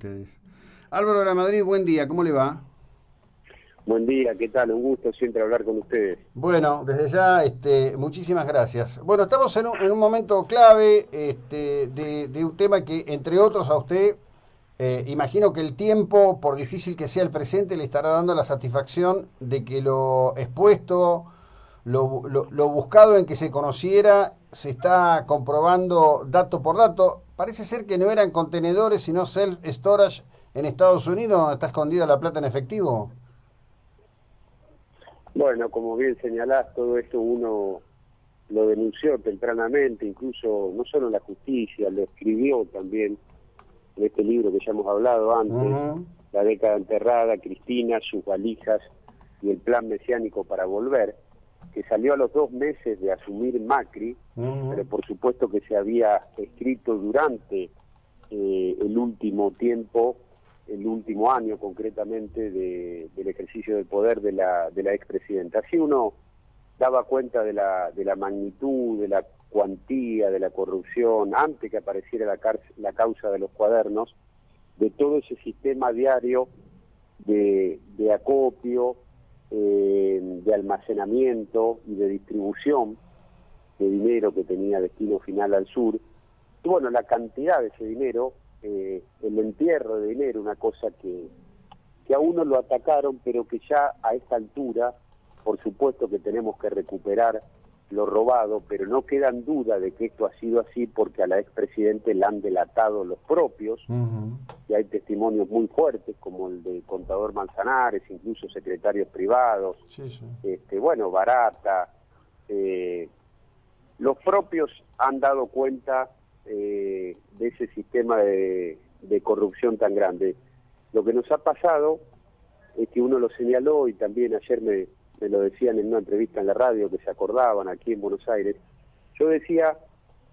ustedes. Álvaro de la Madrid, buen día, ¿cómo le va? Buen día, ¿qué tal? Un gusto siempre hablar con ustedes. Bueno, desde ya, muchísimas gracias. Bueno, estamos en un momento clave de un tema que, entre otros, a usted, imagino que el tiempo, por difícil que sea el presente, le estará dando la satisfacción de que lo expuesto, lo buscado en que se conociera, se está comprobando dato por dato. Parece ser que no eran contenedores, sino self-storage en Estados Unidos, donde está escondida la plata en efectivo. Bueno, como bien señalás, todo esto uno lo denunció tempranamente, incluso no solo la justicia, lo escribió también en este libro que ya hemos hablado antes, Ujú, La década enterrada, Cristina, sus valijas y el plan mesiánico para volver, que salió a los 2 meses de asumir Macri, ujú. pero por supuesto que se había escrito durante el último tiempo, el último año concretamente del ejercicio del poder de la expresidenta. Así uno daba cuenta de la magnitud, de la cuantía, de la corrupción, antes que apareciera la causa de los cuadernos, de todo ese sistema diario de acopio, de almacenamiento y de distribución de dinero que tenía destino final al sur. Y bueno, la cantidad de ese dinero, el entierro de dinero, una cosa que a uno lo atacaron, pero que ya a esta altura, por supuesto que tenemos que recuperar lo robado, pero no queda en duda de que esto ha sido así porque a la expresidente la han delatado los propios, Ujú. y hay testimonios muy fuertes, como el del contador Manzanares, incluso secretarios privados, Sí, sí. bueno, Barata, eh, los propios han dado cuenta de ese sistema de corrupción tan grande. Lo que nos ha pasado es que uno lo señaló y también ayer me lo decían en una entrevista en la radio que se acordaban aquí en Buenos Aires. Yo decía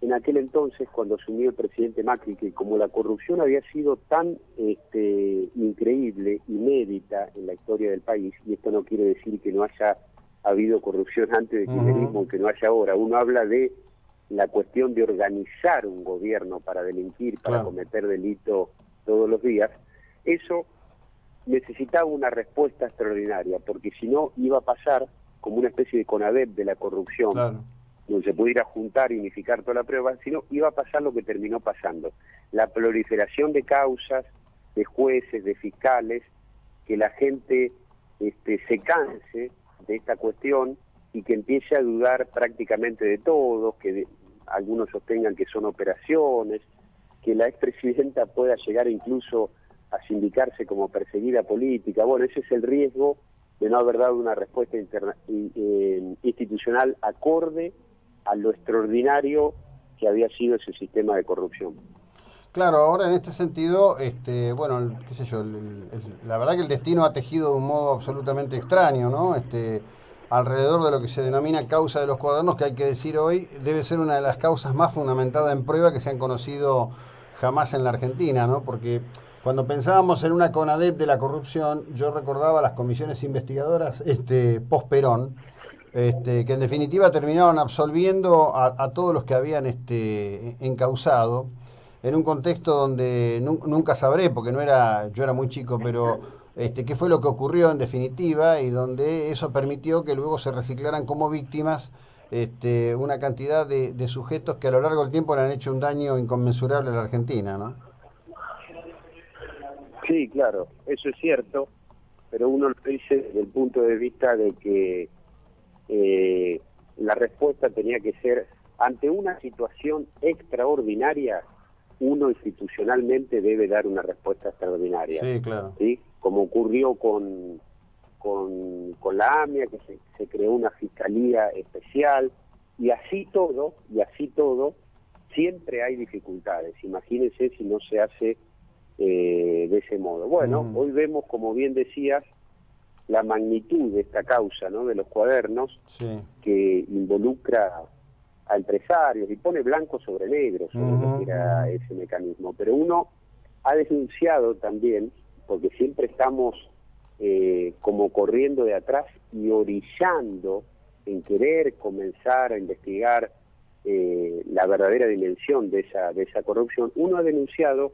en aquel entonces, cuando asumió el presidente Macri, que como la corrupción había sido tan increíble, inédita en la historia del país, y esto no quiere decir que no haya habido corrupción antes del Ujú. kirchnerismo, que no haya ahora, uno habla de la cuestión de organizar un gobierno para delinquir, para Claro. cometer delito todos los días, eso necesitaba una respuesta extraordinaria, porque si no iba a pasar como una especie de CONADEP de la corrupción, Claro. donde se pudiera juntar y unificar toda la prueba, sino iba a pasar lo que terminó pasando. La proliferación de causas, de jueces, de fiscales, que la gente se canse de esta cuestión y que empiece a dudar prácticamente de todo, algunos sostengan que son operaciones, que la expresidenta pueda llegar incluso a sindicarse como perseguida política. Bueno, ese es el riesgo de no haber dado una respuesta institucional acorde a lo extraordinario que había sido ese sistema de corrupción. Claro, ahora en este sentido, bueno, qué sé yo, la verdad que el destino ha tejido de un modo absolutamente extraño, ¿no? Alrededor de lo que se denomina causa de los cuadernos, que hay que decir hoy, debe ser una de las causas más fundamentadas en prueba que se han conocido jamás en la Argentina, ¿no? Porque cuando pensábamos en una CONADEP de la corrupción, yo recordaba las comisiones investigadoras, post-Perón, que en definitiva terminaron absolviendo a todos los que habían encausado en un contexto donde nunca sabré, porque yo era muy chico, pero qué fue lo que ocurrió en definitiva y donde eso permitió que luego se reciclaran como víctimas una cantidad de sujetos que a lo largo del tiempo le han hecho un daño inconmensurable a la Argentina, ¿no? Sí, claro, eso es cierto, pero uno lo dice desde el punto de vista de que eh, la respuesta tenía que ser ante una situación extraordinaria, uno institucionalmente debe dar una respuesta extraordinaria, Sí, claro. ¿sí? Como ocurrió con la AMIA, que se creó una fiscalía especial, y así todo, siempre hay dificultades. Imagínense si no se hace de ese modo. Bueno, Ujú. hoy vemos, como bien decías, la magnitud de esta causa, ¿no?, de los cuadernos, Sí. que involucra a empresarios y pone blanco sobre negro sobre lo Ujú, que era ujú. ese mecanismo. Pero uno ha denunciado también, porque siempre estamos como corriendo de atrás y orillando en querer comenzar a investigar la verdadera dimensión de esa corrupción, uno ha denunciado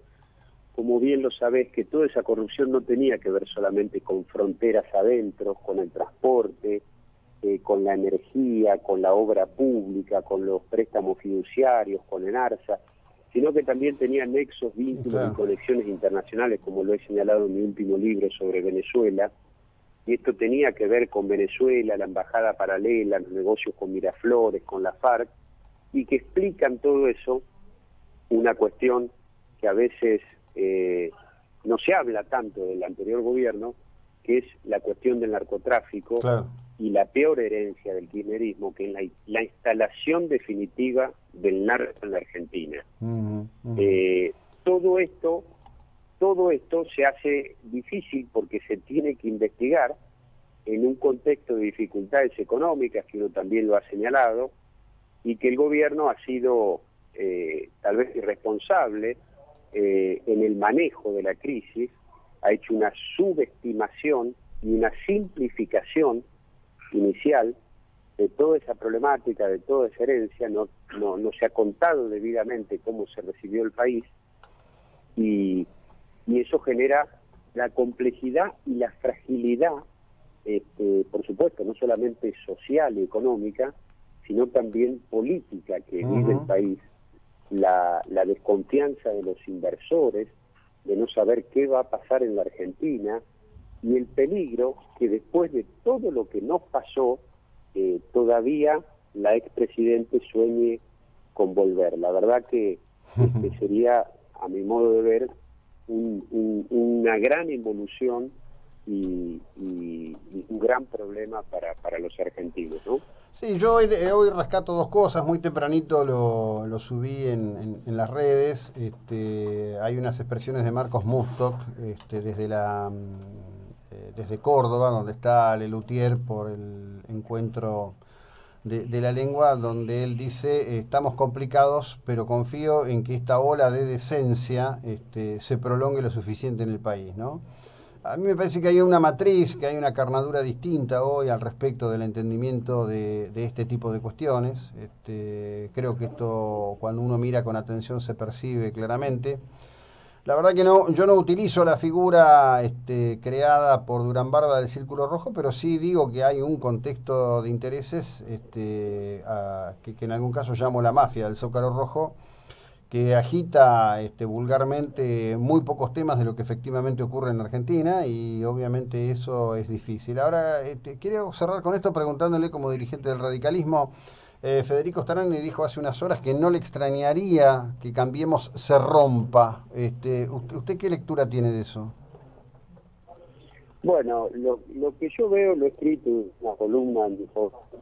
como bien lo sabés, que toda esa corrupción no tenía que ver solamente con fronteras adentro, con el transporte, con la energía, con la obra pública, con los préstamos fiduciarios, con ENARSA, sino que también tenía nexos, vínculos y conexiones internacionales, como lo he señalado en mi último libro sobre Venezuela, y esto tenía que ver con Venezuela, la embajada paralela, los negocios con Miraflores, con la FARC, y que explican todo eso, una cuestión que a veces no se habla tanto del anterior gobierno, que es la cuestión del narcotráfico. Claro. Y la peor herencia del kirchnerismo, que es la instalación definitiva del narco en la Argentina. Todo esto se hace difícil porque se tiene que investigar en un contexto de dificultades económicas, que uno también lo ha señalado, y que el gobierno ha sido tal vez irresponsable en el manejo de la crisis, ha hecho una subestimación y una simplificación inicial de toda esa problemática, de toda esa herencia. No se ha contado debidamente cómo se recibió el país, y eso genera la complejidad y la fragilidad, por supuesto, no solamente social y económica, sino también política que vive el país, la desconfianza de los inversores, de no saber qué va a pasar en la Argentina, y el peligro que después de todo lo que nos pasó, todavía la expresidente sueñe con volver. La verdad que sería, a mi modo de ver, una gran involución y un gran problema para los argentinos, ¿no? Sí, yo hoy rescato dos cosas. Muy tempranito lo subí en las redes. Hay unas expresiones de Marcos Mustok desde Córdoba, donde está Lelutier por el encuentro de la lengua, donde él dice: estamos complicados, pero confío en que esta ola de decencia se prolongue lo suficiente en el país, ¿no? A mí me parece que hay una matriz, que hay una carnadura distinta hoy al respecto del entendimiento de este tipo de cuestiones. Creo que esto, cuando uno mira con atención, se percibe claramente. La verdad que yo no utilizo la figura creada por Durán Barba del Círculo Rojo, pero sí digo que hay un contexto de intereses que en algún caso llamo la mafia del Zócalo Rojo, que agita vulgarmente muy pocos temas de lo que efectivamente ocurre en Argentina, y obviamente eso es difícil. Ahora, quiero cerrar con esto preguntándole, como dirigente del radicalismo, Federico Starani dijo hace unas horas que no le extrañaría que Cambiemos se rompa. ¿Usted qué lectura tiene de eso? Bueno, lo que yo veo, lo he escrito en una columna en mi podcast,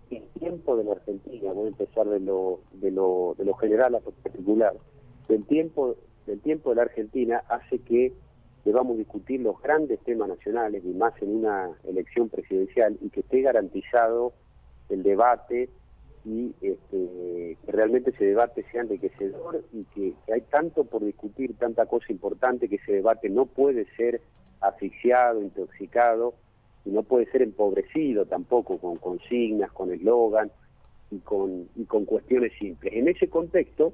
el tiempo de la Argentina, voy a empezar de lo general a lo particular, el tiempo de la Argentina hace que debamos discutir los grandes temas nacionales, y más en una elección presidencial, y que esté garantizado el debate, y que realmente ese debate sea enriquecedor, y que hay tanto por discutir, tanta cosa importante, que ese debate no puede ser asfixiado, intoxicado, y no puede ser empobrecido tampoco con consignas, con eslogan y con cuestiones simples. En ese contexto,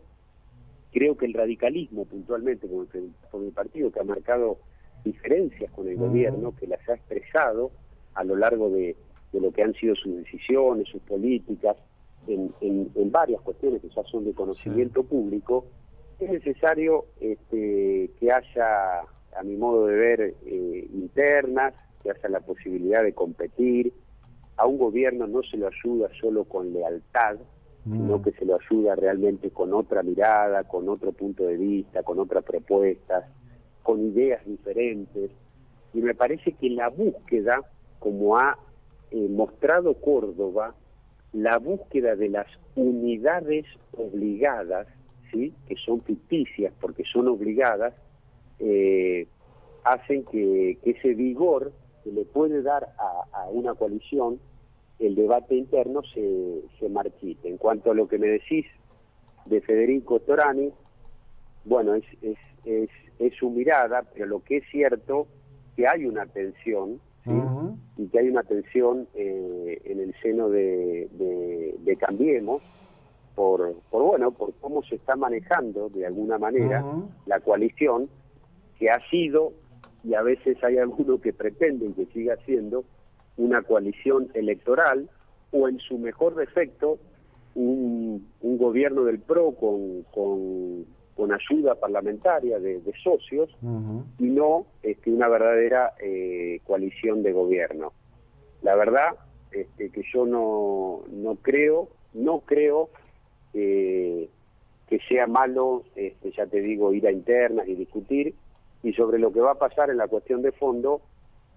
creo que el radicalismo, puntualmente, con el partido, que ha marcado diferencias con el gobierno, que las ha expresado a lo largo de lo que han sido sus decisiones, sus políticas, en varias cuestiones que ya son de conocimiento público, es necesario que haya, a mi modo de ver, internas, que haya la posibilidad de competir. A un gobierno no se lo ayuda solo con lealtad, sino que se lo ayuda realmente con otra mirada, con otro punto de vista, con otras propuestas, con ideas diferentes. Y me parece que la búsqueda, como ha mostrado Córdoba, la búsqueda de las unidades obligadas, ¿sí?, que son ficticias porque son obligadas, hacen que ese vigor que le puede dar a una coalición el debate interno se marchite. En cuanto a lo que me decís de Federico Storani, bueno, es su mirada, pero lo que es cierto que hay una tensión, ¿sí?, y que hay una tensión en el seno de Cambiemos, por cómo se está manejando de alguna manera la coalición, que ha sido, y a veces hay algunos que pretenden que siga siendo, una coalición electoral, o en su mejor defecto, un gobierno del PRO con ayuda parlamentaria de socios, y no una verdadera coalición de gobierno. La verdad que yo no creo que sea malo, ya te digo, ir a internas y discutir, y sobre lo que va a pasar en la cuestión de fondo,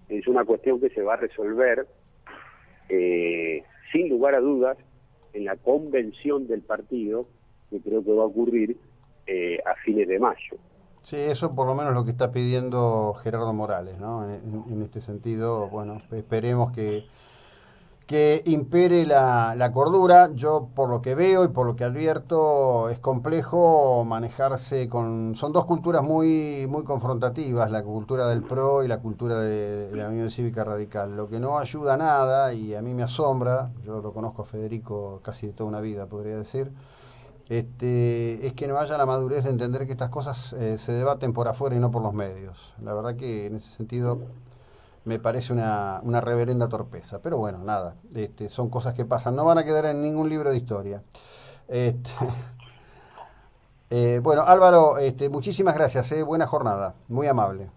es una cuestión que se va a resolver sin lugar a dudas en la convención del partido, que creo que va a ocurrir a fines de mayo. Sí, eso por lo menos lo que está pidiendo Gerardo Morales, ¿no? En este sentido, bueno, esperemos que impere la cordura. Yo, por lo que veo y por lo que advierto, es complejo manejarse con... Son dos culturas muy confrontativas, la cultura del PRO y la cultura de la Unión Cívica Radical. Lo que no ayuda a nada, y a mí me asombra, yo lo conozco a Federico casi de toda una vida, podría decir, es que no haya la madurez de entender que estas cosas se debaten por afuera y no por los medios. La verdad que en ese sentido me parece una reverenda torpeza. Pero bueno, nada, son cosas que pasan. No van a quedar en ningún libro de historia. Este, bueno, Álvaro, muchísimas gracias. Buena jornada, muy amable.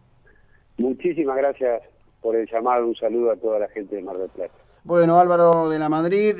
Muchísimas gracias por el llamado. Un saludo a toda la gente de Mar del Plata. Bueno, Álvaro de la Madrid,